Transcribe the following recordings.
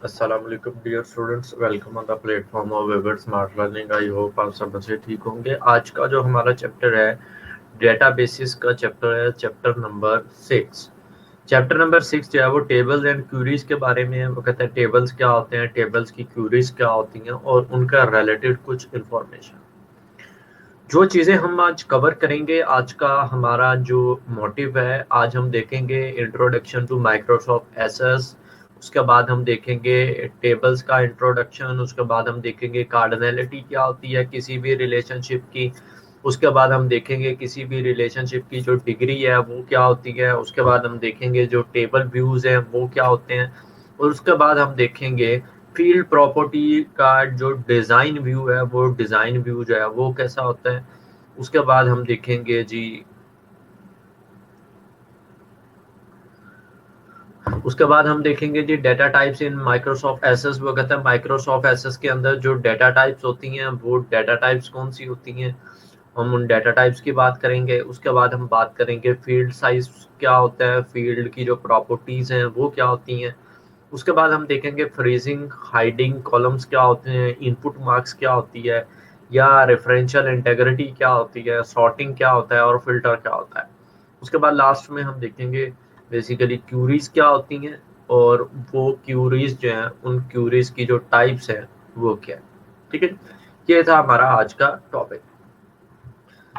अस्सलाम वालेकुम dear students, welcome on the platform of Weber smart learning. I hope आप सब बच्चे ठीक होंगे। आज का जो हमारा चैप्टर है डेटाबेसिस का चैप्टर है, चैप्टर नंबर 6। चैप्टर नंबर 6 जो है वो टेबल्स एंड क्यूरीज के बारे में है। वो कहते हैं टेबल्स क्या होते हैं, टेबल्स की क्यूरीज क्या होती हैं और उनका रिलेटेड कुछ इंफॉर्मेशन। जो चीज़ें हम आज कवर करेंगे, आज का हमारा जो मोटिव है, आज हम देखेंगे इंट्रोडक्शन टू माइक्रोसॉफ्ट एसएस। उसके बाद हम देखेंगे टेबल्स का इंट्रोडक्शन। उसके बाद हम देखेंगे कार्डिनलिटी क्या होती है किसी भी रिलेशनशिप की। उसके बाद हम देखेंगे किसी भी रिलेशनशिप की जो डिग्री है वो क्या होती है। उसके बाद हम देखेंगे जो टेबल व्यूज़ हैं वो क्या होते हैं। और उसके बाद हम देखेंगे फील्ड प्रॉपर्टी का जो डिज़ाइन व्यू है, वो डिज़ाइन व्यू जो है वो कैसा होता है। उसके बाद हम देखेंगे जी, उसके बाद हम देखेंगे जी data types in Microsoft Access. वो कहते हैं माइक्रोसॉफ्ट एसेस के अंदर जो डेटा टाइप्स होती हैं वो डेटा टाइप्स कौन सी होती हैं, हम उन डेटा टाइप्स की बात करेंगे। उसके बाद हम बात करेंगे फील्ड साइज क्या होता है, फील्ड की जो प्रॉपर्टीज़ हैं वो क्या होती हैं। उसके बाद हम देखेंगे फ्रीजिंग हाइडिंग कॉलम्स क्या होते हैं, इनपुट मार्क्स क्या होती है, या रेफरेंशियल इंटेग्रिटी क्या होती है, सॉर्टिंग क्या होता है और फिल्टर क्या होता है। उसके बाद लास्ट में हम देखेंगे बेसिकली क्यूरीज क्या होती हैं और वो क्यूरीज जो हैं उन क्यूरीज की जो टाइप्स हैं वो क्या है। ठीक है, ये था हमारा आज का टॉपिक।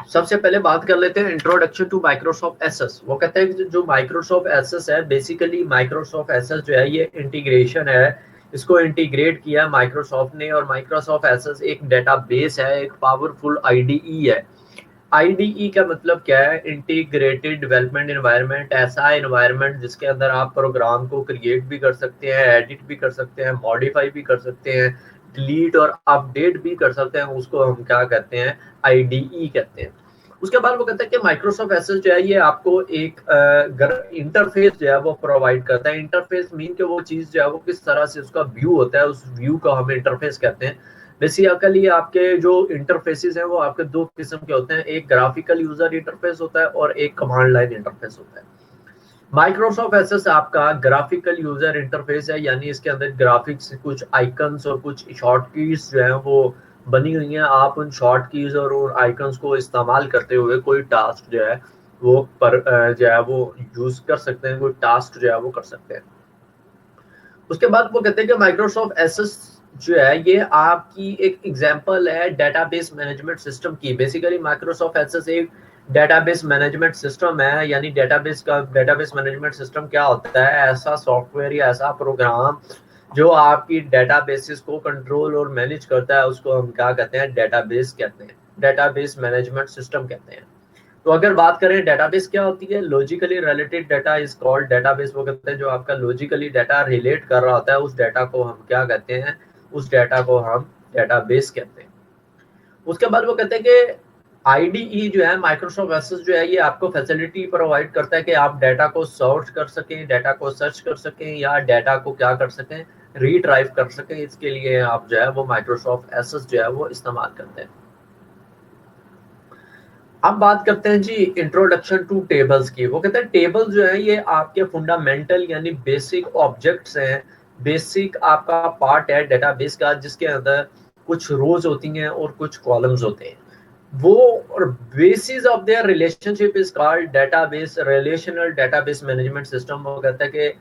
सबसे पहले बात कर लेते हैं इंट्रोडक्शन टू माइक्रोसॉफ्ट एसएस। वो कहते हैं कि जो माइक्रोसॉफ्ट एसएस है, बेसिकली माइक्रोसॉफ्ट एसएस जो है ये इंटीग्रेशन है। इसको इंटीग्रेट किया माइक्रोसॉफ्ट ने, और माइक्रोसॉफ्ट एसएस एक डेटाबेस है, एक पावरफुल आईडीई है। आईडीई का मतलब क्या है, इंटीग्रेटेड डेवलपमेंट एनवायरनमेंट। ऐसा एनवायरनमेंट जिसके अंदर आप प्रोग्राम को क्रिएट भी कर सकते हैं, एडिट भी कर सकते हैं, मॉडिफाई भी कर सकते हैं, डिलीट और अपडेट भी कर सकते हैं। उसको हम क्या कहते हैं, आईडीई कहते हैं। उसके बाद वो कहता है कि माइक्रोसॉफ्ट एसेस जो है ये आपको एक इंटरफेस जो है वो प्रोवाइड करता है। इंटरफेस मीन कि वो चीज़ जो है वो किस तरह से उसका व्यू होता है, उस व्यू को हम इंटरफेस कहते हैं। बेसिकली आपके जो इंटरफेसेस हैं वो आपके दो किस्म के होते हैं, एक ग्राफिकल यूजर इंटरफेस होता है और एक कमांड लाइन इंटरफेस होता है। माइक्रोसॉफ्ट एसेस आपका ग्राफिकल यूजर इंटरफेस है, यानी इसके अंदर ग्राफिक्स, कुछ आइकन्स और कुछ शॉर्ट कीज जो है वो बनी हुई हैं। आप उन शॉर्ट कीज और उन आइकन्स को इस्तेमाल करते हुए कोई टास्क जो है वो जो है वो यूज कर सकते हैं, कोई टास्क जो है वो कर सकते हैं। उसके बाद वो कहते हैं कि माइक्रोसॉफ्ट एसेस जो है ये आपकी एक एग्जांपल है डेटाबेस मैनेजमेंट सिस्टम की। बेसिकली माइक्रोसॉफ्ट एसेस एक डेटाबेस मैनेजमेंट सिस्टम है, यानी डेटाबेस मैनेजमेंट सिस्टम क्या होता है, ऐसा सॉफ्टवेयर या ऐसा प्रोग्राम जो आपकी डेटाबेसेस को कंट्रोल और मैनेज करता है, उसको हम क्या कहते हैं, डेटाबेस कहते हैं, डेटाबेस मैनेजमेंट सिस्टम कहते हैं। तो अगर बात करें डेटाबेस क्या होती है, logically related data is called database. वो कहते हैं जो आपका लॉजिकली डाटा रिलेट कर रहा होता है उस डाटा को हम क्या कहते हैं, उस डाटा को हम डेटाबेस कहते हैं। उसके बाद वो कहते हैं कि आईडीई जो है माइक्रोसॉफ्ट एसेस जो है ये आपको फैसिलिटी प्रोवाइड करता है कि आप डाटा को सर्च कर सकें, डाटा को सर्च कर सकें, या डाटा को क्या कर सकें, रिट्राइव कर सकें। इसके लिए आप जो है वो माइक्रोसॉफ्ट एसेस जो है वो इस्तेमाल करते हैं। अब बात करते हैं जी इंट्रोडक्शन टू टेबल्स की। वो कहते हैं टेबल जो है ये आपके फंडामेंटल यानी बेसिक ऑब्जेक्ट्स हैं, बेसिक आपका पार्ट है डेटाबेस का, जिसके अंदर कुछ रोज होती हैं और कुछ कॉलम्स होते हैं। वो और basis of their relationship is called database, relational database management system. वो कहता है कि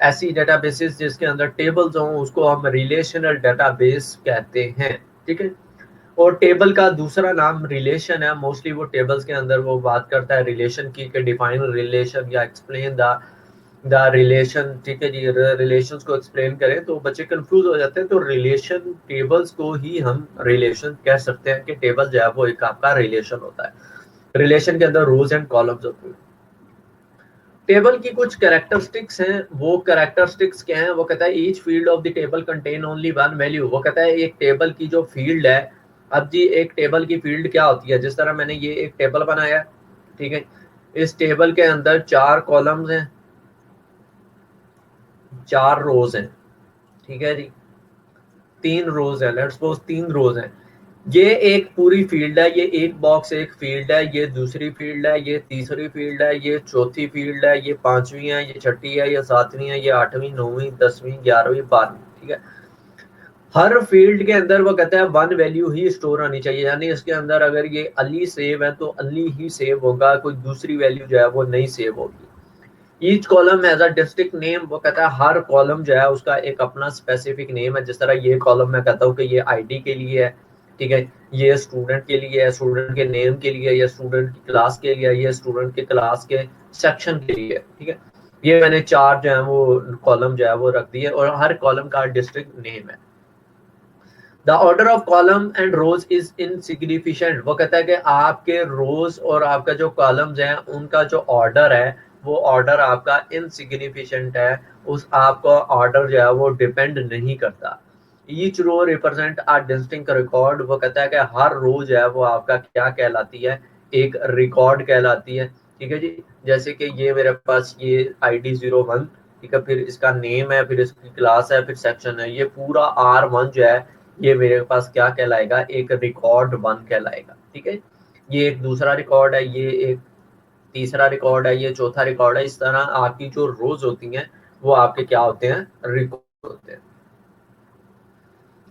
ऐसी डेटाबेसेस जिसके अंदर टेबल्स हों उसको हम रिलेशनल डेटाबेस कहते हैं। ठीक है, और टेबल का दूसरा नाम रिलेशन है। मोस्टली वो टेबल्स के अंदर वो बात करता है रिलेशन की, कि डिफाइन रिलेशन या एक्सप्लेन द रिलेशन। ठीक है जी, रिलेशंस को एक्सप्लेन करें तो बच्चे कंफ्यूज हो जाते हैं। तो रिलेशन टेबल्स को ही हम रिलेशन कह सकते हैं, कि टेबल जो है वो एक आपका रिलेशन होता है। रिलेशन के अंदर रोज एंड कॉलम्स होते हैं। टेबल की कुछ कैरेक्टरिस्टिक्स हैं, वो कैरेक्टरिस्टिक्स क्या हैं, वो कहता है each field of the table contain only one value. वो कहता है एक टेबल की जो फील्ड है, अब जी एक टेबल की फील्ड क्या होती है, जिस तरह मैंने ये एक टेबल बनाया, ठीक है, इस टेबल के अंदर 4 कॉलम्स हैं, 4 रोज हैं, ठीक है जी, 3 रोज है, लेट्स सपोज 3 रोज हैं। ये एक पूरी फील्ड है, ये एक बॉक्स एक फील्ड है, ये दूसरी फील्ड है, ये तीसरी फील्ड है, ये चौथी फील्ड है, ये 5वीं है, ये छठी है, ये 7वीं है, ये 8वीं 9वीं 10वीं 11वीं 12वीं। ठीक है। हर फील्ड के अंदर वो कहता है वन वैल्यू ही स्टोर होनी चाहिए, यानी इसके अंदर अगर ये अली सेव है तो अली ही सेव होगा, कोई दूसरी वैल्यू जो है वो नहीं सेव होगी। Each column has a district name, वो कहता है हर कॉलम जो है उसका एक अपना स्पेसिफिक नेम है। जिस तरह ये कॉलम मैं कहता हूँ कि ये आईडी के लिए है, ठीक है, ये स्टूडेंट के लिए है, स्टूडेंट के नेम के लिए, या स्टूडेंट की क्लास के लिए, ये स्टूडेंट के क्लास के सेक्शन के लिए, ठीक है। ये मैंने चार जो है वो कॉलम जो है वो रख दिए और हर कॉलम का डिस्ट्रिक्ट नेम है। The order of column and rows is insignificant, वो कहता है कि आपके रोज और आपका जो कॉलम्स हैं उनका जो ऑर्डर है वो ऑर्डर आपका इनसिग्निफिकेंट है, उस आपका ऑर्डर जो है वो डिपेंड नहीं करता। Each row represent a distinct record, वो कहता है कि हर रो जो है वो आपका क्या कहलाती है, एक रिकॉर्ड कहलाती है, ठीक है जी। जैसे कि ये मेरे पास ये ID01, ठीक है, फिर इसका नेम है, फिर इसकी क्लास है, फिर सेक्शन है, ये पूरा R1 जो है ये मेरे पास क्या कहलाएगा, एक रिकॉर्ड 1 कहलाएगा, ठीक है। ये एक दूसरा रिकॉर्ड है, ये एक तीसरा रिकॉर्ड है, ये चौथा रिकॉर्ड है। इस तरह आपकी जो रोज होती हैं वो आपके क्या होते हैं, रिकॉर्ड होते हैं।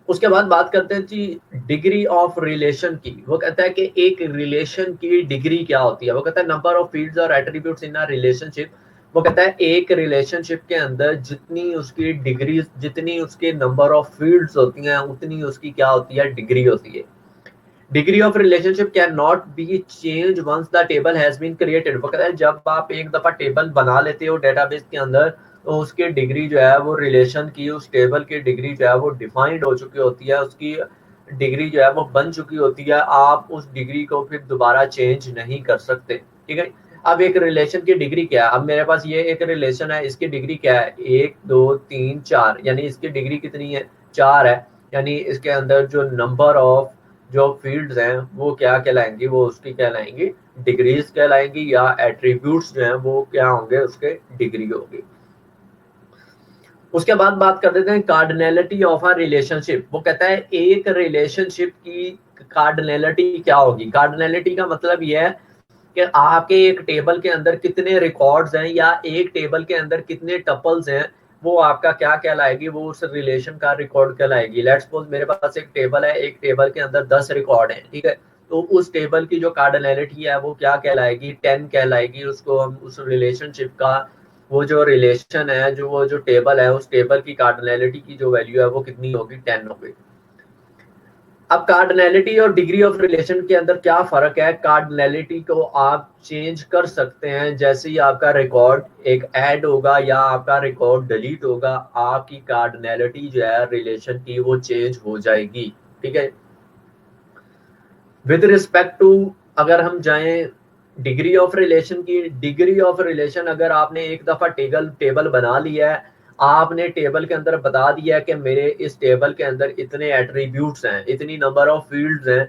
उसके बाद बात करते हैं जी डिग्री ऑफ रिलेशन की। वो कहता है कि एक रिलेशन की डिग्री क्या होती है। वो कहता है नंबर ऑफ फील्ड्स और एट्रीब्यूट्स इन अ रिलेशनशिप। वो कहता है एक रिलेशनशिप के अंदर जितनी उसकी डिग्री, जितनी उसके नंबर ऑफ फील्ड्स होती हैं उतनी उसकी क्या होती है, डिग्री होती है। Degree of relationship can not be change once the table has been created. वो कहता है जब आप एक दफा टेबल बना लेते हो डेटाबेस के अंदर तो उसकी डिग्री जो है वो रिलेशन की, उस टेबल की डिग्री जो है वो डिफाइंड हो चुकी होती है, उसकी डिग्री जो है वो बन चुकी होती है। आप उस डिग्री को फिर दोबारा चेंज नहीं कर सकते, ठीक है। अब एक रिलेशन की डिग्री क्या है, अब मेरे पास ये एक रिलेशन है, इसकी डिग्री क्या है, 1 2 3 4, यानी इसकी डिग्री कितनी है, 4 है। यानी इसके अंदर जो नंबर ऑफ जो फील्ड्स हैं वो क्या कहलाएंगी, वो उसकी कहलाएंगी डिग्रीज कहलाएंगी, या एट्रीब्यूट्स जो हैं वो क्या होंगे, उसके डिग्री होगी। उसके बाद बात कर देते हैं कार्डिनलिटी ऑफ अ रिलेशनशिप। वो कहता है एक रिलेशनशिप की कार्डिनलिटी क्या होगी। कार्डिनलिटी का मतलब यह है कि आपके एक टेबल के अंदर कितने रिकॉर्ड्स हैं या एक टेबल के अंदर कितने टपल्स हैं, वो आपका क्या कहलाएगी, वो उस रिलेशन का रिकॉर्ड कहलाएगी। लेट्स सपोज मेरे पास एक टेबल है, एक टेबल के अंदर 10 रिकॉर्ड हैं, ठीक है, तो उस टेबल की जो कार्डिनलिटी है वो क्या कहलाएगी, 10 कहलाएगी। उसको हम उस रिलेशनशिप का वो जो रिलेशन है, जो वो जो टेबल है, उस टेबल की कार्डिनलिटी की जो वैल्यू है वो कितनी होगी, 10 होगी। अब कार्डिनलिटी और डिग्री ऑफ रिलेशन के अंदर क्या फर्क है। कार्डिनलिटी को आप चेंज कर सकते हैं, जैसे ही आपका रिकॉर्ड एक ऐड होगा या आपका रिकॉर्ड डिलीट होगा, आपकी कार्डिनलिटी जो है रिलेशन की वो चेंज हो जाएगी, ठीक है। विद रिस्पेक्ट टू, अगर हम जाएं डिग्री ऑफ रिलेशन की, डिग्री ऑफ रिलेशन अगर आपने एक दफा टेबल बना लिया है, आपने टेबल के अंदर बता दिया है कि मेरे इस टेबल के अंदर इतने एट्रीब्यूट्स हैं, इतनी नंबर ऑफ फील्ड्स हैं,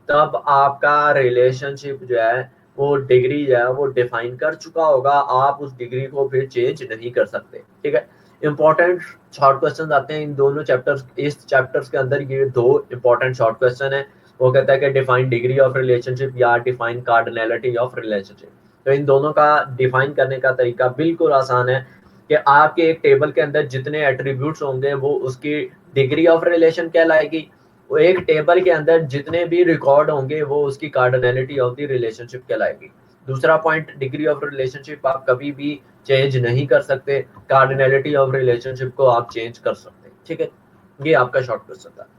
तब आपका रिलेशनशिप जो है वो डिग्री जो है वो डिफाइन कर चुका होगा। आप उस डिग्री को फिर चेंज नहीं कर सकते, ठीक है। इंपॉर्टेंट शॉर्ट क्वेश्चन आते हैं इन दोनों चैप्टर्स, इस चैप्टर्स के अंदर ये दो इंपॉर्टेंट शॉर्ट क्वेश्चन है। वो कहता है कि डिफाइन डिग्री ऑफ रिलेशनशिप या डिफाइन कार्डिनलिटी ऑफ रिलेशनशिप। तो इन दोनों का डिफाइन करने का तरीका बिल्कुल आसान है कि आपके एक टेबल के अंदर जितने एट्रीब्यूट्स होंगे वो उसकी डिग्री ऑफ रिलेशन कहलाएगी। वो एक टेबल के अंदर जितने भी रिकॉर्ड होंगे वो उसकी कार्डिनलिटी ऑफ द रिलेशनशिप कहलाएगी। दूसरा पॉइंट, डिग्री ऑफ रिलेशनशिप आप कभी भी चेंज नहीं कर सकते, कार्डिनलिटी ऑफ रिलेशनशिप को आप चेंज कर सकते, ठीक है। ये आपका शॉर्ट क्वेश्चन था।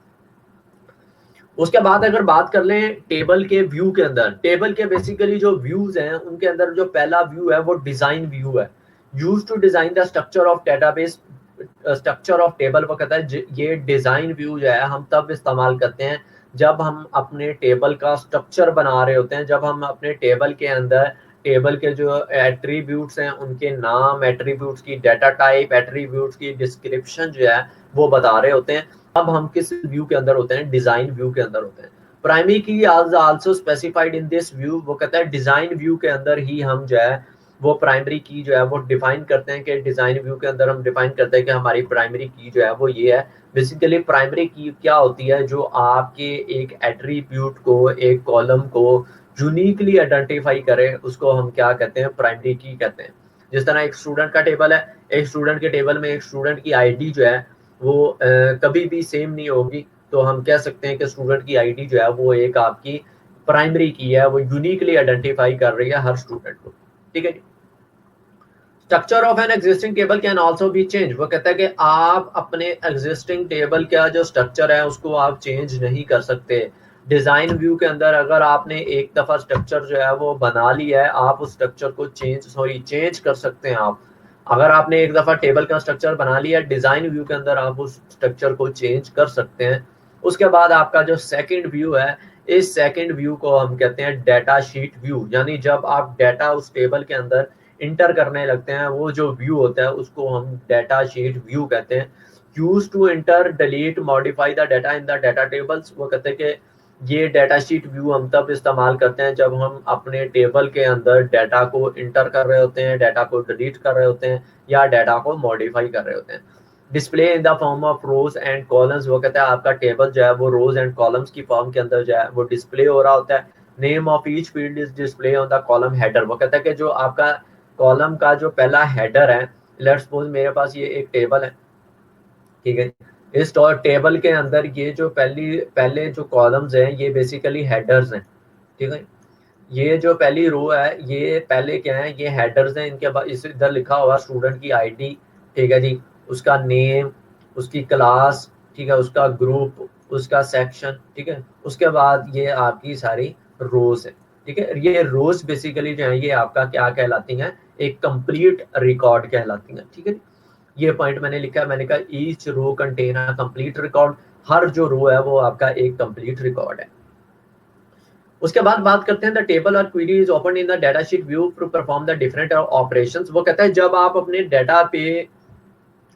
उसके बाद अगर बात कर लें टेबल के व्यू के अंदर, टेबल के बेसिकली जो व्यूज हैं उनके अंदर जो पहला व्यू है वो डिजाइन व्यू है। Use to design the structure of database, structure of table. वो कहता है ये डिजाइन व्यू जो है हम तब इस्तेमाल करते हैं जब हम अपने टेबल का स्ट्रक्चर बना रहे होते हैं, जब हम अपने टेबल के अंदर टेबल के जो एट्रीब्यूट्स हैं उनके नाम, एट्रीब्यूट्स की डाटा टाइप, एट्रीब्यूट्स की डिस्क्रिप्शन जो है वो बता रहे होते हैं। अब हम किस व्यू के अंदर होते हैं, डिजाइन व्यू के अंदर होते हैं। प्राइमरी की also specified in this view. वो कहता है डिजाइन व्यू के अंदर ही हम जो है वो प्राइमरी की जो है वो डिफाइन करते हैं, कि डिजाइन व्यू के अंदर हम डिफाइन करते हैं कि हमारी प्राइमरी की जो है वो ये है। बेसिकली प्राइमरी की क्या होती है, जो आपके एक एट्रीब्यूट को, एक कॉलम को यूनिकली आइडेंटिफाई करे, उसको हम क्या कहते हैं, प्राइमरी की कहते हैं। जिस तरह एक स्टूडेंट का टेबल है, एक स्टूडेंट के टेबल में एक स्टूडेंट की आईडी जो है वो कभी भी सेम नहीं होगी। तो हम कह सकते हैं कि स्टूडेंट की आईडी जो है वो एक आपकी प्राइमरी की है, वो यूनिकली आइडेंटिफाई कर रही है हर स्टूडेंट को, ठीक है जी। Structure of an existing table can also be change. वो कहता है कि आप अपने एग्जिस्टिंग टेबल का जो स्ट्रक्चर है उसको आप चेंज नहीं कर सकते। डिजाइन व्यू के अंदर अगर आपने एक दफा स्ट्रक्चर जो है वो बना लिया है, आप उस स्ट्रक्चर को चेंज कर सकते हैं। आप अगर आपने एक दफा टेबल का स्ट्रक्चर बना लिया, डिजाइन व्यू के अंदर आप उस स्ट्रक्चर को चेंज कर सकते हैं। उसके बाद आपका जो सेकंड व्यू है, इस सेकंड व्यू को हम कहते हैं डाटा शीट व्यू। यानी जब आप डाटा उस टेबल के अंदर इंटर करने लगते हैं, वो जो व्यू होता है उसको हम डाटा शीट व्यू कहते हैं। Use to enter delete modify the data in the data tables. वो कहते हैं कि ये डाटा शीट व्यू हम तब इस्तेमाल करते हैं जब हम अपने टेबल के अंदर डाटा को इंटर कर रहे होते हैं, डाटा को डिलीट कर रहे होते हैं या डाटा को मॉडिफाई कर रहे होते हैं। Display in the form of rose and columns. वो कहता है आपका टेबल जो है वो रोज एंड कॉलम्स की फॉर्म के अंदर जो है वो डिस्प्ले हो रहा होता है। Name of each field is display on the column header. वो कहता है कि जो आपका कॉलम का जो पहला हेडर है, लेट्स सपोज मेरे पास ये एक टेबल है, ठीक है। इस टेबल के अंदर ये जो पहले जो कॉलम्स हैं ये बेसिकली हेडर्स हैं, ठीक है। ये जो पहली रो है ये पहले क्या है, ये हेडर्स हैं। इनके बाद इस इधर लिखा हुआ स्टूडेंट की आईडी, ठीक है जी, उसका नेम, उसकी क्लास, ठीक है, उसका ग्रुप, उसका सेक्शन, ठीक है। उसके बाद ये आपकी सारी रोज है, ठीक है। ये रोज बेसिकली जो है ये आपका क्या कहलाती हैं, एक कंप्लीट रिकॉर्ड कहलाती हैं, ठीक है। ये पॉइंट मैंने लिखा है, मैंने कहा each row contain a complete record. हर जो रो है वो आपका एक कंप्लीट रिकॉर्ड है। उसके बाद बात करते हैं द टेबल और query is open in the data sheet view to perform the different operations. वो कहता है जब आप अपने डाटा पे,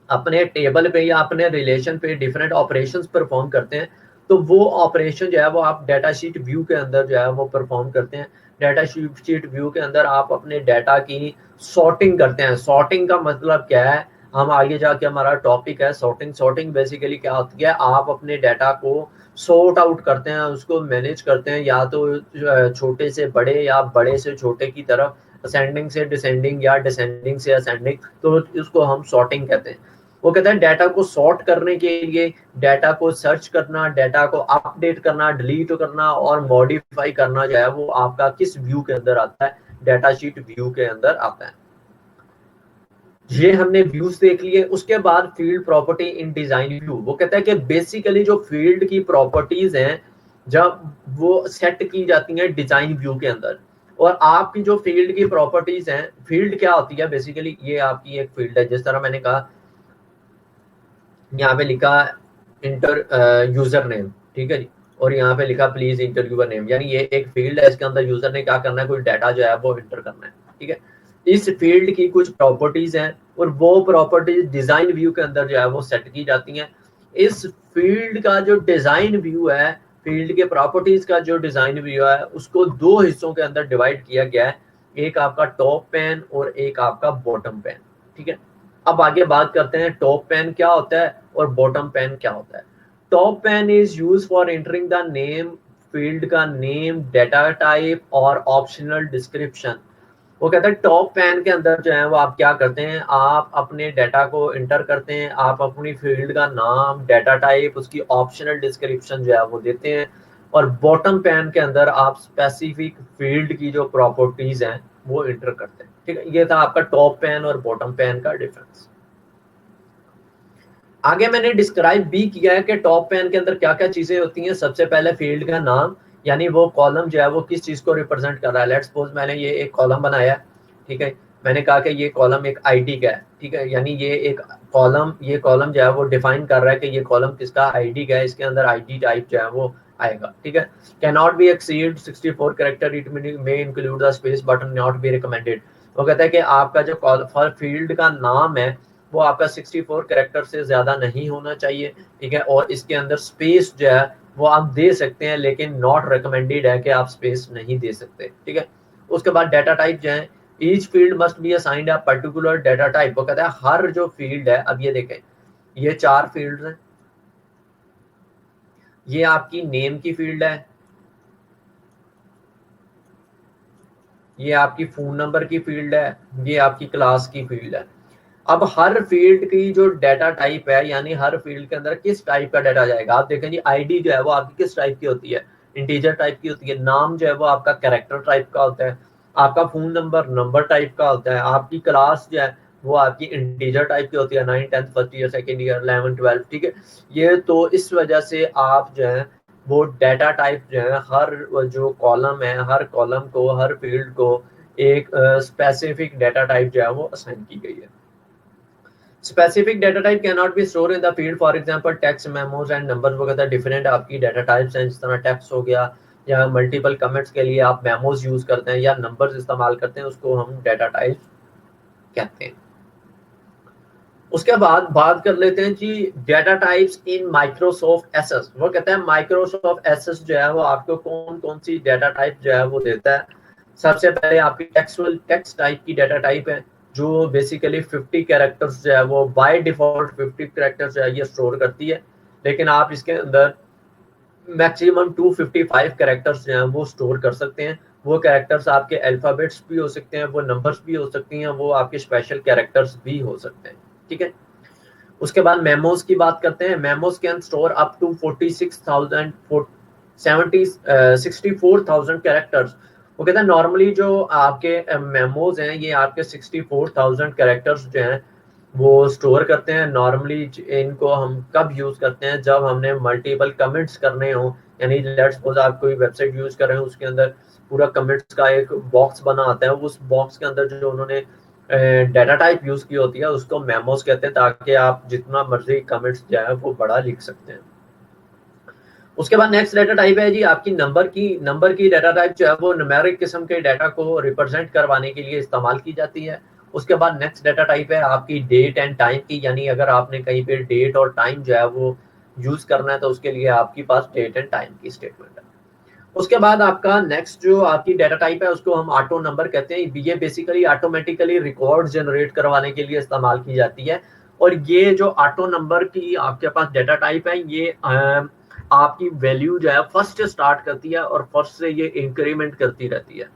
अपने टेबल पे या अपने रिलेशन पे डिफरेंट ऑपरेशंस परफॉर्म करते हैं, तो वो ऑपरेशन जो है वो आप डाटा शीट व्यू के अंदर जो है वो परफॉर्म करते हैं। डाटा शीट व्यू के अंदर आप अपने डाटा की सॉर्टिंग करते हैं। सॉर्टिंग का मतलब क्या है, हम आगे जाके हमारा टॉपिक है सॉर्टिंग। सॉर्टिंग बेसिकली क्या होती है, आप अपने डाटा को सॉर्ट आउट करते हैं, उसको मैनेज करते हैं, या तो छोटे से बड़े या बड़े से छोटे की तरफ, असेंडिंग से डिसेंडिंग या डिसेंडिंग से असेंडिंग, तो इसको हम सॉर्टिंग कहते हैं। वो कहता है डाटा को सॉर्ट करने के लिए डाटा को सर्च करना, डाटा को अपडेट करना, डिलीट करना और मॉडिफाई करना जो है वो आपका किस व्यू के अंदर आता है, डाटा शीट व्यू के अंदर आता है। ये हमने व्यूज देख लिए। उसके बाद field property in design view. वो कहता है कि बेसिकली जो फील्ड की प्रॉपर्टीज हैं जब वो सेट की जाती हैं डिजाइन व्यू के अंदर, और आपकी जो फील्ड की प्रॉपर्टीज हैं, फील्ड क्या होती है बेसिकली, ये आपकी एक फील्ड है। जिस तरह मैंने कहा यहाँ पे लिखा इंटर यूजर नेम, ठीक है जी, और यहाँ पे लिखा प्लीज इंटर यूजर नेम, यानी ये एक फील्ड है, इसके अंदर यूजर ने क्या करना है, कोई डाटा जो है वो इंटर करना है, ठीक है। इस फील्ड की कुछ प्रॉपर्टीज हैं और वो प्रॉपर्टीज डिजाइन व्यू के अंदर जो है वो सेट की जाती हैं। इस फील्ड का जो डिजाइन व्यू है, फील्ड के प्रॉपर्टीज का जो डिजाइन व्यू है, उसको दो हिस्सों के अंदर डिवाइड किया गया है। एक आपका टॉप पैन और एक आपका बॉटम पैन, ठीक है। अब आगे बात करते हैं टॉप पैन क्या होता है और बॉटम पैन क्या होता है। Top pan is use for entering the name, field का नेम, डाटा टाइप और ऑप्शनल डिस्क्रिप्शन। वो कहता है टॉप पैन के अंदर जो है वो आप क्या करते हैं, आप अपने डाटा को इंटर करते हैं, आप अपनी फील्ड का नाम, डाटा टाइप, उसकी ऑप्शनल डिस्क्रिप्शन जो है वो देते हैं। और बॉटम पैन के अंदर आप स्पेसिफिक फील्ड की जो प्रॉपर्टीज हैं वो इंटर करते हैं, ठीक है। ये था आपका टॉप पैन और बॉटम पैन का डिफरेंस। आगे मैंने डिस्क्राइब भी किया है कि टॉप पैन के अंदर क्या क्या चीजें होती हैं। सबसे पहले फील्ड का नाम, यानी वो कॉलम जो है वो किस चीज को रिप्रेजेंट कर रहा है। लेट्स सपोज मैंने ये एक कॉलम बनाया, ठीक है। मैंने कहा कि ये कॉलम एक आईडी का है, ठीक है, यानी ये एक कॉलम, ये कॉलम जो है वो डिफाइन कर रहा है कि ये कॉलम किसका, आईडी का है, इसके अंदर आईडी टाइप जो है वो आएगा, ठीक है। Can not be exceed 64 character, it may include the space button, not be recommended. वो कहता है कि आपका जो फील्ड का नाम है वो आपका 64 कैरेक्टर से ज्यादा नहीं होना चाहिए, ठीक है। और इसके अंदर स्पेस जो है वो आप दे सकते हैं, लेकिन नॉट रिकमेंडेड है कि आप स्पेस नहीं दे सकते, ठीक है। उसके बाद डाटा टाइप जो है, each field must be assigned a particular data type. वो कहता है हर जो फील्ड है, अब ये देखें, ये 4 फील्ड हैं। ये आपकी नेम की फील्ड है, ये आपकी फोन नंबर की फील्ड है, ये आपकी क्लास की फील्ड है। अब हर फील्ड की जो डाटा टाइप है, यानी हर फील्ड के अंदर किस टाइप का डाटा जाएगा, आप देखें जी आईडी जो है वो आपकी किस टाइप की होती है, इंटीजर टाइप की होती है। नाम जो है वो आपका कैरेक्टर टाइप का होता है। आपका फोन नंबर नंबर टाइप का होता है। आपकी क्लास जो है वो आपकी इंटीजर टाइप की होती है, 9 10 फर्स्ट ईयर सेकेंड ईयर 11 12, ठीक है। ये तो इस वजह से आप जो है वो डाटा टाइप जो है हर जो कॉलम है, हर कॉलम को, हर फील्ड को एक स्पेसिफिक डाटा टाइप जो है वो असाइन की गई है। Specific data type can not B store in the field, for example text, memos and numbers वगैरह डिफरेंट आपकी डाटा टाइप्स हैं। जिस तरह टेक्स्ट हो गया, या मल्टीपल कमेंट्स के लिए आप मेमोज यूज करते हैं या नंबर्स इस्तेमाल करते हैं, उसको हम डाटा टाइप कहते हैं। उसके बाद बात कर लेते हैं जी data types in Microsoft Access. वो कहते हैं माइक्रोसॉफ्ट एसएस जो है वो आपको कौन कौन सी डाटा टाइप जो है वो देता है। सबसे पहले आपकी टेक्सुअल टेक्स्ट टाइप की डाटा टाइप है, जो बेसिकली 50 कैरेक्टर्स जो है वो बाय डिफॉल्ट 50 कैरेक्टर्स जो है ये स्टोर करती है। लेकिन आप इसके अंदर मैक्सिमम 255 कैरेक्टर्स जो हैं वो स्टोर कर सकते हैं। वो कैरेक्टर्स आपके अल्फाबेट्स भी हो सकते हैं, वो नंबर्स भी हो सकती हैं, वो आपके स्पेशल कैरेक्टर्स भी हो सकते हैं, ठीक है। उसके बाद मेमोज की बात करते हैं। Memos can store up to 46,000 70 64,000 characters. वो कहते हैं नॉर्मली जो आपके मेमोज हैं ये आपके 64,000 कैरेक्टर्स जो हैं वो स्टोर करते हैं। नॉर्मली इनको हम कब यूज करते हैं, जब हमने मल्टीपल कमेंट्स करने हो, यानी लेट्स सपोज आप कोई वेबसाइट यूज कर रहे हैं, उसके अंदर पूरा कमेंट्स का एक बॉक्स बना आता है, उस बॉक्स के अंदर जो उन्होंने डाटा टाइप यूज की होती है उसको मेमोज कहते हैं, ताकि आप जितना मर्जी कमेंट्स जो है वो बड़ा लिख सकते हैं। उसके बाद नेक्स्ट डाटा टाइप है जी आपकी नंबर की डाटा टाइप जो है वो न्यूमेरिक किस्म के डाटा को रिप्रेजेंट करवाने के लिए इस्तेमाल की जाती है। उसके बाद नेक्स्ट डाटा टाइप है आपकी डेट एंड टाइम की, यानी अगर आपने कहीं पे डेट और टाइम जो है वो यूज करना है तो उसके लिए आपके पास डेट एंड टाइम की स्टेटमेंट है। उसके बाद आपका नेक्स्ट जो आपकी डाटा टाइप है उसको हम ऑटो नंबर कहते हैं। ये बेसिकली ऑटोमेटिकली रिकॉर्ड जनरेट करवाने के लिए इस्तेमाल की जाती है। और ये जो ऑटो नंबर की आपके पास डाटा टाइप है ये आपकी वैल्यू जो है फर्स्ट स्टार्ट करती है और फर्स्ट से ये इंक्रीमेंट करती रहती है।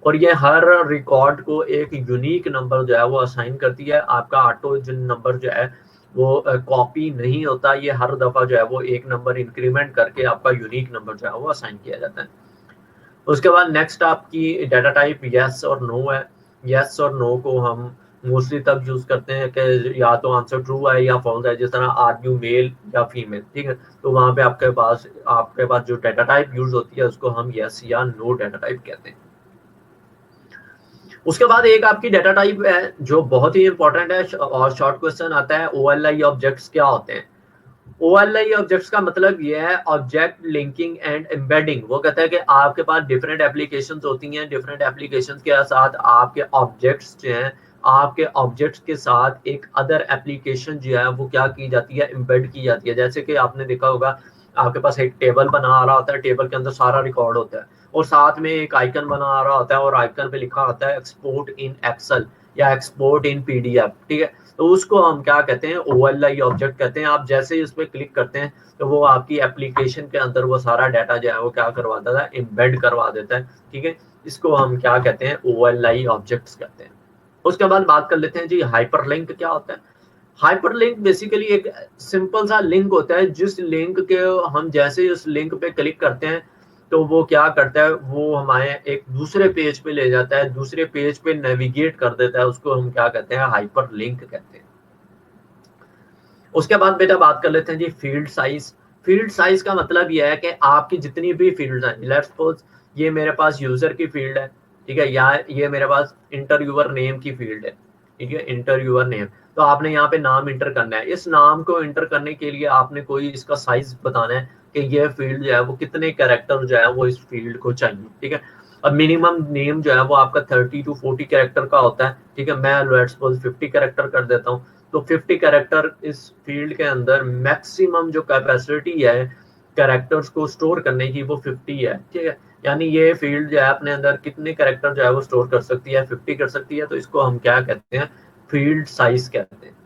और ये हर रिकॉर्ड को एक यूनिक नंबर जो है वो असाइन करती है। आपका ऑटो जो नंबर जो है वो कॉपी नहीं होता, ये हर दफा जो है वो एक नंबर इंक्रीमेंट करके आपका यूनिक नंबर जो है वो असाइन किया जाता है। उसके बाद नेक्स्ट आपकी डाटा टाइप यस और नो है। यस और नो को हम मोस्टली तब यूज करते हैं कि या तो आंसर ट्रू है या फॉल्स है, जिस तरह आर यू मेल या फीमेल, ठीक है। तो वहां पे आपके पास जो डाटा टाइप यूज होती है उसको हम यस या नो डाटा टाइप कहते हैं। उसके बाद एक आपकी डाटा टाइप है जो बहुत ही इंपॉर्टेंट है और शॉर्ट क्वेश्चन आता है, ओएलआई ऑब्जेक्ट्स क्या होते हैं। ओएलआई ऑब्जेक्ट्स का मतलब ये है ऑब्जेक्ट लिंकिंग एंड एम्बेडिंग। वो कहता है कि आपके पास डिफरेंट एप्लीकेशंस होती हैं, डिफरेंट एप्लीकेशंस के साथ आपके ऑब्जेक्ट्स जो हैं, आपके ऑब्जेक्ट्स के साथ एक अदर एप्लीकेशन जो है वो क्या की जाती है, एम्बेड की जाती है। जैसे कि आपने देखा होगा आपके पास एक टेबल बना आ रहा होता है, टेबल के अंदर सारा रिकॉर्ड होता है और साथ में एक आइकन बना आ रहा होता है और आइकन पे लिखा होता है एक्सपोर्ट इन एक्सेल या एक्सपोर्ट इन पीडीएफ, ठीक है। तो उसको हम क्या कहते हैं, ओएलआई ऑब्जेक्ट कहते हैं। आप जैसे ही उस पर क्लिक करते हैं तो वो आपकी एप्लीकेशन के अंदर वो सारा डाटा जो है वो क्या करवा देता है, एम्बेड करवा देता है, ठीक है। इसको हम क्या कहते हैं, ओएलआई ऑब्जेक्ट्स कहते हैं। उसके बाद बात कर लेते हैं जी हाइपरलिंक क्या होता है। हाइपरलिंक बेसिकली एक सिंपल सा लिंक होता है, जिस लिंक के हम जैसे ही उस लिंक पे क्लिक करते हैं तो वो क्या करता है, वो हमारे एक दूसरे पेज पे ले जाता है, दूसरे पेज पे नेविगेट कर देता है, उसको हम क्या कहते हैं, हाइपर लिंक कहते हैं। उसके बाद बेटा बात कर लेते हैं जी फील्ड साइज। फील्ड साइज का मतलब यह है कि आपकी जितनी भी फील्ड हैं, लेट्स सपोज ये मेरे पास यूजर की फील्ड है, ठीक है, या ये मेरे पास इंटर यूर नेम की फील्ड है, ठीक है, इंटर यूर नेम। तो आपने यहाँ पे नाम इंटर करना है। इस नाम को इंटर करने के लिए आपने कोई इसका साइज बताना है कि ये फील्ड जो है वो कितने कैरेक्टर जो है वो इस फील्ड को चाहिए, ठीक है। अब मिनिमम नेम जो है वो आपका 30 to 40 कैरेक्टर का होता है, ठीक है। मैं लेट्स सपोज 50 कैरेक्टर कर देता हूँ। तो 50 कैरेक्टर इस फील्ड के अंदर मैक्सिमम जो कैपेसिटी है कैरेक्टर्स को स्टोर करने की वो 50 है, ठीक है। यानी ये फील्ड जो है अपने अंदर कितने कैरेक्टर जो है वो स्टोर कर सकती है, 50 कर सकती है। तो इसको हम क्या कहते हैं, फील्ड साइज कहते हैं।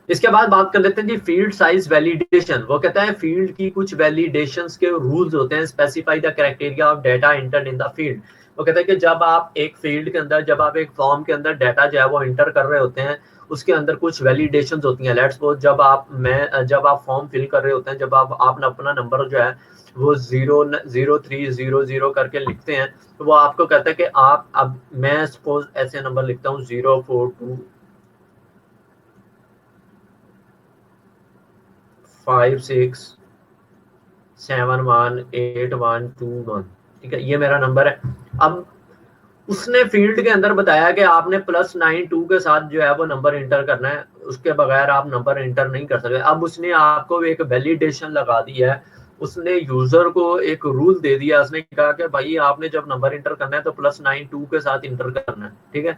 इसके बाद बात कर लेते हैं जी फील्ड साइज वैलिडेशन। वो कहता है फील्ड की कुछ वैलिडेशंस के रूल्स होते हैं, specify the criteria of data entered in the field. वो कहता है कि जब आप एक फील्ड के अंदर, जब आप एक फॉर्म के अंदर डाटा जो है वो एंटर कर रहे होते हैं, उसके अंदर कुछ वैलिडेशंस होती हैं। लेट्स सपोज जब आप फॉर्म फिल कर रहे होते हैं, जब आप अपना नंबर जो है वो 0300 करके लिखते हैं, तो वो आपको कहता है कि आप, अब मैं सपोज ऐसे नंबर लिखता हूँ 04256718121, ठीक है, ये मेरा नंबर है। अब उसने फील्ड के अंदर बताया कि आपने +92 के साथ जो है वो नंबर इंटर करना है, उसके बगैर आप नंबर इंटर नहीं कर सकते। अब उसने आपको एक वैलिडेशन लगा दी है, उसने यूजर को एक रूल दे दिया, उसने कहा कि भाई आपने जब नंबर इंटर करना है तो +92 के साथ इंटर करना है, ठीक है।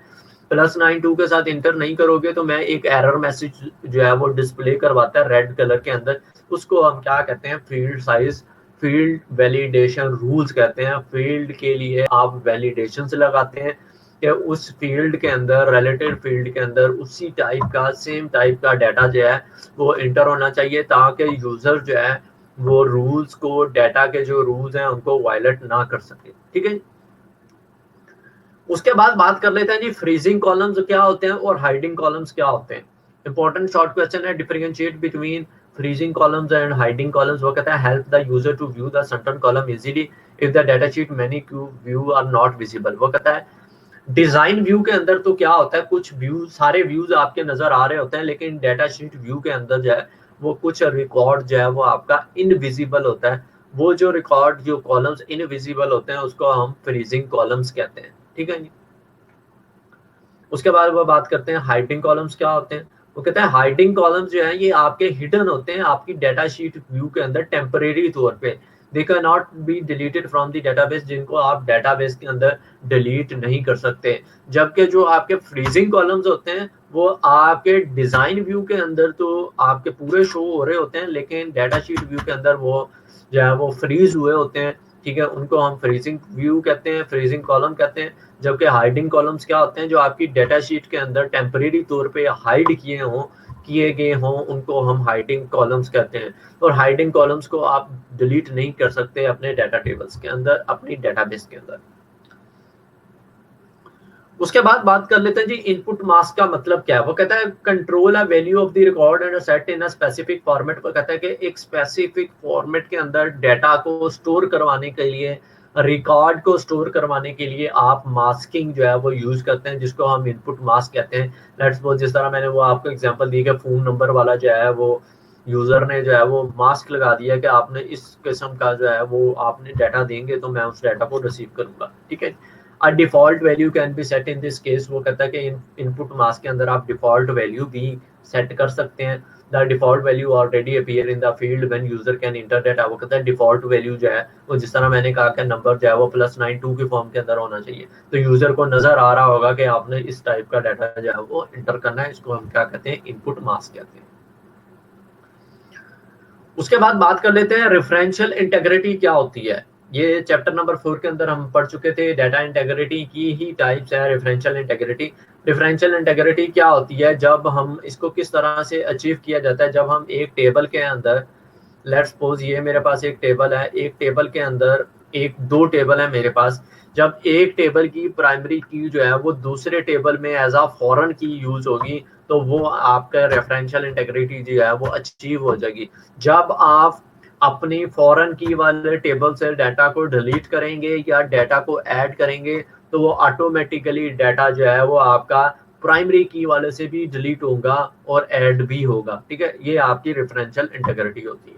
+92 के साथ इंटर नहीं करोगे तो मैं एक एरर मैसेज जो है वो डिस्प्ले करवाता है रेड कलर के अंदर, उसको हम क्या कहते हैं, field size, field validation rules कहते हैं। फील्ड के लिए आप वैलिडेशन से लगाते हैं कि उस फील्ड के अंदर, रिलेटेड फील्ड के अंदर उसी टाइप का, सेम टाइप का डाटा जो है वो इंटर होना चाहिए, ताकि यूजर जो है वो रूल्स को, डाटा के जो रूल्स हैं उनको वायलेट ना कर सके, ठीक है। उसके बाद बात कर लेते हैं जी फ्रीजिंग कॉलम्स क्या होते हैं और हाइडिंग कॉलम्स क्या होते हैं। इंपॉर्टेंट शॉर्ट क्वेश्चन है, differentiate between freezing columns and hiding columns। वो कहता है help the user to view the certain column easily if the data sheet many view are not visible। वो कहता है डिजाइन व्यू के अंदर तो क्या होता है, कुछ व्यू, सारे व्यूज आपके नजर आ रहे होते हैं, लेकिन डाटा शीट व्यू के अंदर जो है वो कुछ रिकॉर्ड जो है वो आपका इनविजिबल होता है। वो जो रिकॉर्ड, जो कॉलम्स इनविजिबल होते हैं उसको हम फ्रीजिंग कॉलम्स कहते हैं, ठीक है। उसके बाद वो बात करते हैं हाइडिंग कॉलम्स क्या होते हैं। वो कहते हैं हाइडिंग कॉलम्स जो है ये आपके हिडन होते हैं आपकी डाटा शीट व्यू के अंदर टेम्परेरी तौर पे। They can not be deleted from the database, जिनको आप डाटाबेस के अंदर डिलीट नहीं कर सकते। जबकि जो आपके फ्रीजिंग कॉलम्स होते हैं वो आपके डिजाइन व्यू के अंदर तो आपके पूरे शो हो रहे होते हैं, लेकिन डाटा शीट व्यू के अंदर वो जो है वो फ्रीज हुए होते हैं, ठीक है। उनको हम फ्रीजिंग व्यू कहते हैं, फ्रीजिंग कॉलम कहते हैं। जबकि हाइडिंग कॉलम्स क्या होते हैं, जो आपकी डाटा शीट के अंदर टेम्परेरी तौर पे हाइड किए गए हों, उनको हम हाइडिंग कॉलम्स कहते हैं। और हाइडिंग कॉलम्स को आप डिलीट नहीं कर सकते अपने डाटा टेबल्स के अंदर, अपनी डाटाबेस के अंदर। उसके बाद बात कर लेते हैं जी इनपुट मास्क का मतलब क्या है। वो कहता है control a value of the record and set in a specific format. वो कहता है कि एक स्पेसिफिक फॉर्मेट के अंदर डाटा को स्टोर करवाने के लिए, रिकॉर्ड को स्टोर करवाने के लिए आप मास्किंग जो है वो यूज करते हैं, जिसको हम इनपुट मास्क कहते हैं। लेट्स सपोज जिस तरह मैंने वो आपको एग्जांपल दी कि फोन नंबर वाला जो है वो यूजर ने जो है वो मास्क लगा दिया कि आपने इस किस्म का जो है वो आपने डाटा देंगे तो मैं उस डाटा को रिसीव करूंगा, ठीक है। A default value can be set in this case. वो कहता है कि इनपुट मास्क के अंदर आप डिफॉल्ट वैल्यू भी सेट कर सकते हैं। The default value already appear in the field when user can inter data. वो कहता है डिफॉल्ट वैल्यू जो है वो, जिस तरह मैंने कहा कि नंबर जो है वो +92 के फॉर्म के अंदर होना चाहिए, तो यूजर को नजर आ रहा होगा कि आपने इस टाइप का डाटा जो है वो इंटर करना है। इसको हम क्या कहते हैं, इनपुट मास्क कहते हैं। उसके बाद बात कर लेते हैं रेफरेंशियल इंटेग्रिटी क्या होती है। ये चैप्टर नंबर 4 के अंदर हम पढ़ चुके थे। डाटा इंटेग्रिटी की ही टाइप्स है रेफरेंशियल इंटेग्रिटी। रेफरेंशियल इंटेग्रिटी क्या होती है, जब हम इसको किस तरह से अचीव किया जाता है, जब हम एक टेबल के अंदर, लेट्स सपोज ये मेरे पास एक टेबल है, एक टेबल के अंदर एक दो टेबल है मेरे पास। जब एक टेबल की प्राइमरी की जो है वो दूसरे टेबल में एज अ फॉरेन की यूज होगी, तो वो आपका रेफरेंशियल इंटेग्रिटी जो है वो अचीव हो जाएगी। जब आप अपनी फॉरेन की वाले टेबल से डाटा को डिलीट करेंगे या डाटा को ऐड करेंगे, तो वो ऑटोमेटिकली डाटा जो है वो आपका प्राइमरी की वाले से भी डिलीट होगा और ऐड भी होगा, ठीक है। ये आपकी रेफरेंशियल इंटेग्रिटी होती है।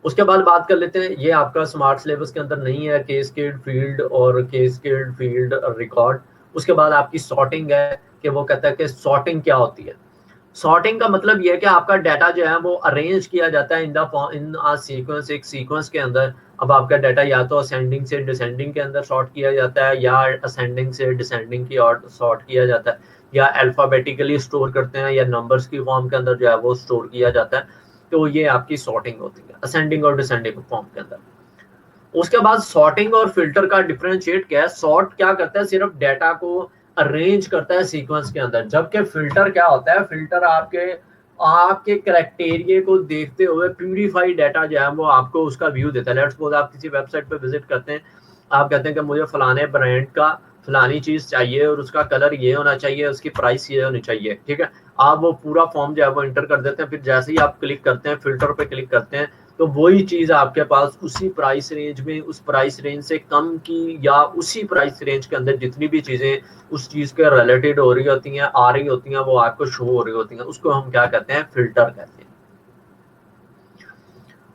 उसके बाद बात कर लेते हैं, ये आपका स्मार्ट सिलेबस के अंदर नहीं है, कैस्केड फील्ड और कैस्केड फील्ड रिकॉर्ड। उसके बाद आपकी सॉर्टिंग है, कि वो कहता है कि सॉर्टिंग क्या होती है। सॉर्टिंग का मतलब ये है कि आपका डाटा जो है वो अरेंज किया जाता है इन अ सीक्वेंस, एक सीक्वेंस के अंदर। अब आपका डाटा या तो असेंडिंग से डिसेंडिंग के अंदर सॉर्ट किया जाता है, या असेंडिंग से डिसेंडिंग की और सॉर्ट किया जाता है, या अल्फाबेटिकली स्टोर करते हैं, या नंबर्स की फॉर्म के अंदर जो है वो स्टोर किया जाता है। तो ये आपकी सॉर्टिंग होती है असेंडिंग और डिसेंडिंग फॉर्म के अंदर। उसके बाद सॉर्टिंग और फिल्टर का डिफरेंशिएट क्या है। सॉर्ट क्या करता है, सिर्फ डाटा को अरेंज करता है सीक्वेंस के अंदर, जबकि फिल्टर क्या होता है, फिल्टर आपके आपके क्राइटेरिया को देखते हुए प्यूरिफाइड डाटा जो है वो आपको उसका व्यू देता है। लेट्स सपोज आप किसी वेबसाइट पे विजिट करते हैं, आप कहते हैं कि मुझे फलाने ब्रांड का फलानी चीज चाहिए और उसका कलर ये होना चाहिए, उसकी प्राइस ये होनी चाहिए, ठीक है। आप वो पूरा फॉर्म जो है वो इंटर कर देते हैं, फिर जैसे ही आप क्लिक करते हैं, फिल्टर पे क्लिक करते हैं, तो वही चीज आपके पास उसी प्राइस रेंज में, उस प्राइस रेंज से कम की या उसी प्राइस रेंज के अंदर जितनी भी चीजें उस चीज के रिलेटेड हो रही होती हैं, आ रही होती हैं, वो आपको शो हो रही होती हैं, उसको हम क्या कहते हैं, फिल्टर कहते हैं।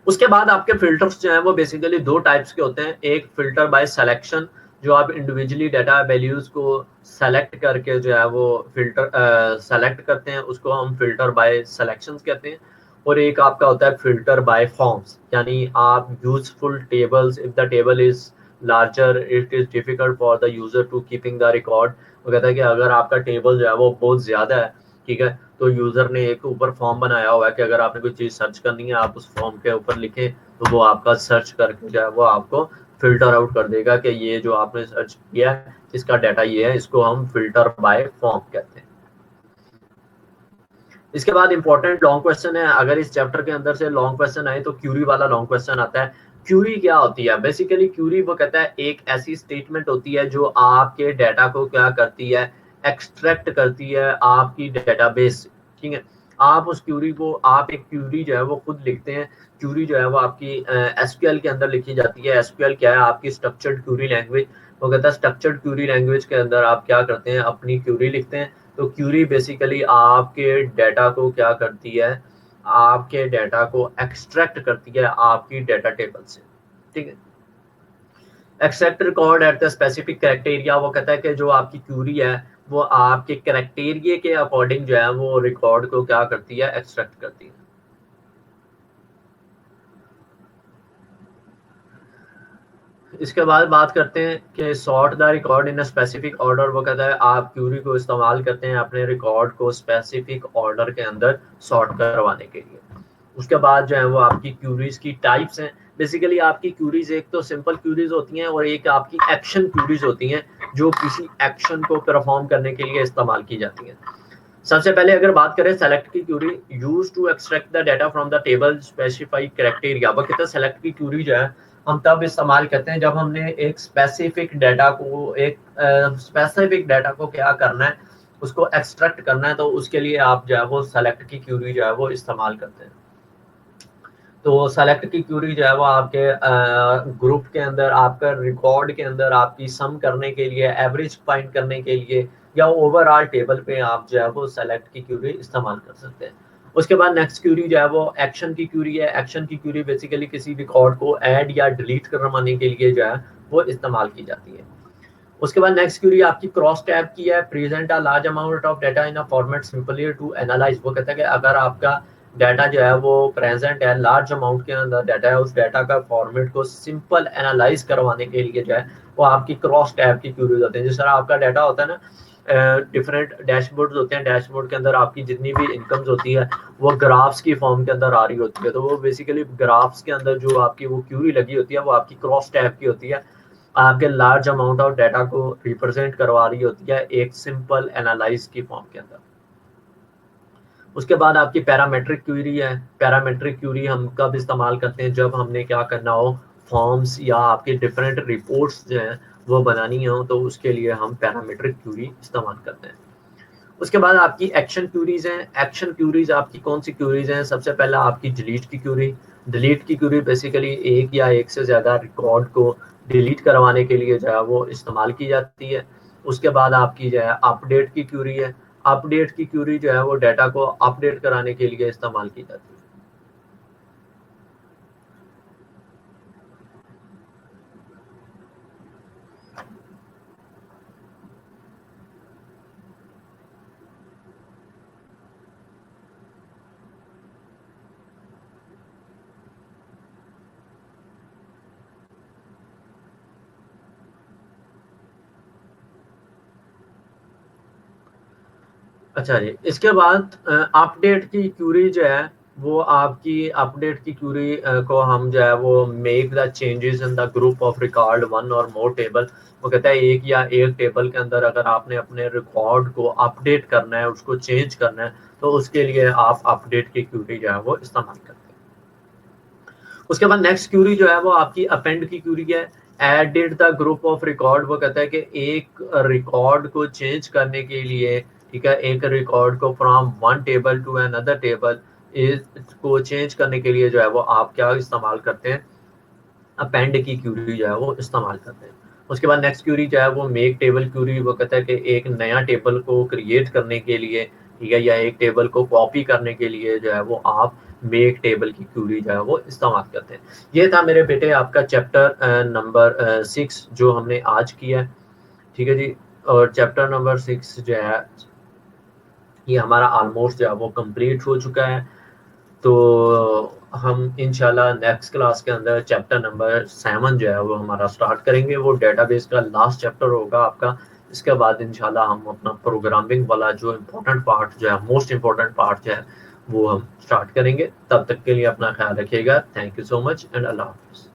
उसके बाद आपके फिल्टर्स जो हैं वो बेसिकली दो टाइप्स के होते हैं। एक फिल्टर बाय सिलेक्शन, जो आप इंडिविजुअली डाटा वैल्यूज को सेलेक्ट करके जो है वो फिल्टर सेलेक्ट करते हैं, उसको हम फिल्टर बाय सिलेक्शंस कहते हैं। और एक आपका होता है फिल्टर बाय फॉर्म्स, यानी आप useful tables, if the table is larger it is difficult for the user to keeping the record. वो कहता है कि अगर आपका टेबल जो है वो बहुत ज्यादा है, ठीक है, तो यूजर ने एक ऊपर फॉर्म बनाया हुआ है कि अगर आपने कोई चीज सर्च करनी है, आप उस फॉर्म के ऊपर लिखें, तो वो आपका सर्च करके जो है वो आपको फिल्टर आउट कर देगा कि ये जो आपने सर्च किया है इसका डाटा ये है, इसको हम फिल्टर बाय फॉर्म कहते हैं। इसके बाद इंपॉर्टेंट लॉन्ग क्वेश्चन है, अगर इस चैप्टर के अंदर से लॉन्ग क्वेश्चन आए तो क्यूरी वाला लॉन्ग क्वेश्चन आता है। क्यूरी क्या होती है? बेसिकली क्यूरी वो कहता है एक ऐसी स्टेटमेंट होती है जो आपके डाटा को क्या करती है, एक्सट्रैक्ट करती है आपकी डेटाबेस से, ठीक है। आप उस क्यूरी को, आप एक क्यूरी जो है वो खुद लिखते हैं। क्यूरी जो है वो आपकी एसक्यूएल के अंदर लिखी जाती है। एसक्यूएल क्या है? आपकी स्ट्रक्चर्ड क्यूरी लैंग्वेज। वो कहता है स्ट्रक्चर्ड क्यूरी लैंग्वेज के अंदर आप क्या करते हैं, अपनी क्यूरी लिखते हैं। तो क्यूरी बेसिकली आपके डाटा को क्या करती है, आपके डाटा को एक्सट्रैक्ट करती है आपकी डाटा टेबल से, ठीक है। Except record at the specific criteria, वो कहता है कि जो आपकी क्यूरी है वो आपके क्राइटेरिया के अकॉर्डिंग जो है वो रिकॉर्ड को क्या करती है, एक्सट्रैक्ट करती है। इसके बाद बात करते हैं कि sort the record in a specific order. वो कहता है आप क्यूरी को इस्तेमाल करते हैं अपने रिकॉर्ड को स्पेसिफिक ऑर्डर के अंदर सॉर्ट करवाने के लिए। उसके बाद जो है वो आपकी क्यूरीज की टाइप्स हैं। बेसिकली आपकी क्यूरीज एक तो सिंपल क्यूरीज होती हैं और एक आपकी एक्शन क्यूरीज होती हैं, जो किसी एक्शन को परफॉर्म करने के लिए इस्तेमाल की जाती हैं। सबसे पहले अगर बात करें सेलेक्ट की query, use to extract the data from the table specified criteria. वो कहते हैं सेलेक्ट की क्यूरी जो है हम तब इस्तेमाल करते हैं जब हमने एक स्पेसिफिक डाटा को, एक स्पेसिफिक डाटा को क्या करना है, उसको एक्सट्रैक्ट करना है, तो उसके लिए आप जो है वो सेलेक्ट की क्यूरी जो है वो इस्तेमाल करते हैं। तो सेलेक्ट की क्यूरी जो है वो आपके ग्रुप के अंदर, आपका रिकॉर्ड के अंदर आपकी सम करने के लिए, एवरेज फाइंड करने के लिए, या ओवरऑल टेबल पे आप जो है वो सेलेक्ट की क्यूरी इस्तेमाल कर सकते हैं। उसके बाद नेक्स्ट क्यूरी जो है वो एक्शन की क्यूरी है। एक्शन की क्यूरी बेसिकली किसी रिकॉर्ड को ऐड या डिलीट करवाने के लिए जो है वो इस्तेमाल की जाती है। उसके बाद नेक्स्ट क्यूरी आपकी क्रॉस टैब की है। Present a large amount of data in a format simply to analyse. वो कहता है कि अगर आपका डाटा जो है वो प्रेजेंट है, लार्ज अमाउंट के अंदर डाटा है, उस डाटा का फॉर्मेट को सिंपल एनालाइज करवाने के लिए जो है वो आपकी क्रॉस टैब की क्यूरीज होते हैं। जिस तरह आपका डाटा होता है ना, डिफरेंट डैशबोर्ड्स होते हैं, डैशबोर्ड के अंदर आपकी जितनी भी इनकम्स होती है वो ग्राफ्स की फॉर्म के अंदर आ रही होती है, तो वो बेसिकली ग्राफ्स के अंदर जो आपकी वो क्यूरी लगी होती है वो आपकी क्रॉस टैब की होती है, आपके लार्ज अमाउंट ऑफ डाटा को रिप्रेजेंट करवा रही होती है एक सिंपल एनालाइज की फॉर्म के अंदर। उसके बाद आपकी पैरामेट्रिक क्यूरी है। पैरामेट्रिक क्यूरी हम कब इस्तेमाल करते हैं, जब हमने क्या करना हो, फॉर्म्स या आपके डिफरेंट रिपोर्ट्स जो हैं वो बनानी हो, तो उसके लिए हम पैरामेट्रिक क्यूरी इस्तेमाल करते हैं। उसके बाद आपकी एक्शन क्यूरीज हैं। एक्शन क्यूरीज आपकी कौन सी क्यूरीज हैं? सबसे पहला आपकी डिलीट की क्यूरी। डिलीट की क्यूरी बेसिकली एक या एक से ज़्यादा रिकॉर्ड को डिलीट करवाने के लिए जो है वो इस्तेमाल की जाती है। उसके बाद आपकी जो है अपडेट की क्यूरी है। अपडेट की क्यूरी जो है वो डाटा को अपडेट कराने के लिए इस्तेमाल की जाती है। अच्छा जी, इसके बाद अपडेट की क्यूरी जो है वो आपकी अपडेट की क्यूरी को हम जो है वो make the changes in the group of record one और मोर टेबल। वो कहता है एक या एक टेबल के अंदर अगर आपने अपने रिकॉर्ड को अपडेट करना है, उसको चेंज करना है, तो उसके लिए आप अपडेट की क्यूरी जो है वो इस्तेमाल करते हैं। उसके बाद नेक्स्ट क्यूरी जो है वो आपकी अपेंड की क्यूरी है। Edit the group of record, वो कहता है कि एक रिकॉर्ड को चेंज करने के लिए, ठीक है, एक रिकॉर्ड को from one table to another table को चेंज करने के लिए जो है वो आप क्या इस्तेमाल करते हैं, अपेंड की क्यूरी जो है वो इस्तेमाल करते हैं। उसके बाद नेक्स्ट क्यूरी जो है वो मेक टेबल क्यूरी, वो कहता है कि एक नया टेबल को क्रिएट करने के लिए, ठीक है, या एक टेबल को कॉपी करने के लिए जो है वो आप मेक टेबल की क्यूरी जो है वो इस्तेमाल करते हैं। ये था मेरे बेटे आपका चैप्टर नंबर 6 जो हमने आज किया है, ठीक है जी। और चैप्टर नंबर 6 जो है ये हमारा ऑलमोस्ट जो है वो कंप्लीट हो चुका है। तो हम इंशाल्लाह नेक्स्ट क्लास के अंदर चैप्टर नंबर 7 जो है वो हमारा स्टार्ट करेंगे। वो डेटाबेस का लास्ट चैप्टर होगा आपका। इसके बाद इंशाल्लाह हम अपना प्रोग्रामिंग वाला जो इम्पोर्टेंट पार्ट जो है, मोस्ट इम्पोर्टेंट पार्ट जो है वो हम स्टार्ट करेंगे। तब तक के लिए अपना ख्याल रखिएगा। Thank you so much and अल्लाह हाफिज़।